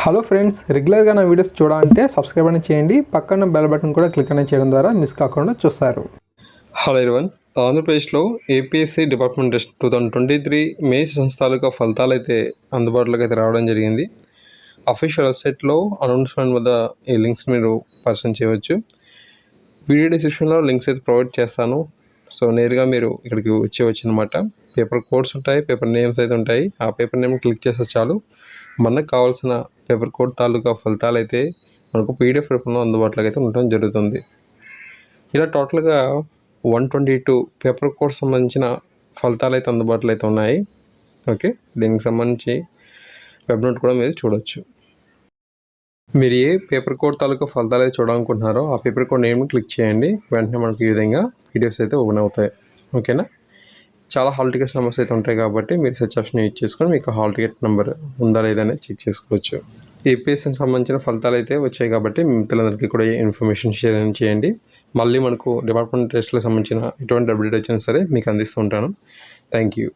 Hello friends, రెగ్యులర్గా నా videos చూడాలంటే సబ్స్క్రైబ్ అని చేయండి. పక్కన బెల్ బటన్ కూడా క్లిక్ అనేది చేయడం ద్వారా మిస్ కాకుండా చూస్తారు. హలో ఎవరివన్, ఆంధ్రప్రదేశ్లో ఏపీఎస్సీ డిపార్ట్మెంట్ టెస్ట్ 2023 మే సెషన్స్ తాలూకా ఫలితాలు అయితే అందుబాటులోకి అయితే రావడం జరిగింది. అఫీషియల్ వెబ్సైట్లో అనౌన్స్మెంట్ వద్ద ఈ లింక్స్ మీరు పర్సన్ చేయవచ్చు. వీడియో డిస్క్రిప్షన్లో లింక్స్ అయితే ప్రొవైడ్ చేస్తాను. సో నేరుగా మీరు ఇక్కడికి వచ్చేవచ్చు అనమాట. పేపర్ కోడ్స్ ఉంటాయి, పేపర్ నేమ్స్ అయితే ఉంటాయి. ఆ పేపర్ నేమ్ క్లిక్ చేస్తే చాలు మనకు కావాల్సిన పేపర్ కోడ్ తాలూకా ఫలితాలు అయితే మనకు పీడిఎఫ్ రూపంలో అందుబాటులోకి అయితే ఉండడం జరుగుతుంది. ఇలా టోటల్గా 122 పేపర్ కోడ్ సంబంధించిన ఫలితాలు అయితే అందుబాటులో అయితే ఉన్నాయి. ఓకే, దీనికి సంబంధించి వెబ్ నోట్ కూడా మీరు చూడవచ్చు. మీరు ఏ పేపర్ కోడ్ తాలూకా ఫలితాలు అయితే చూడాలనుకుంటున్నారో ఆ పేపర్ కోడ్ నేమ్ క్లిక్ చేయండి. వెంటనే మనకు ఈ విధంగా పీడిఎఫ్స్ అయితే ఓపెన్ అవుతాయి. ఓకేనా, చాలా హాల్ టికెట్స్ నెంబర్స్ అయితే ఉంటాయి కాబట్టి మీరు సెర్చ్ ఆప్షన్ యూజ్ చేసుకొని మీకు హాల్ టికెట్ నెంబర్ ఉందా లేదా అనేది చెక్ చేసుకోవచ్చు. ఏపీఎస్సీకి సంబంధించిన ఫలితాలు అయితే వచ్చాయి కాబట్టి మిత్రులందరికీ కూడా ఇన్ఫర్మేషన్ షేర్ చేయండి. మళ్ళీ మనకు డిపార్ట్మెంట్ టెస్ట్లకు సంబంధించిన ఎటువంటి అప్డేట్ వచ్చినా సరే మీకు అందిస్తూ ఉంటాను. Thank you.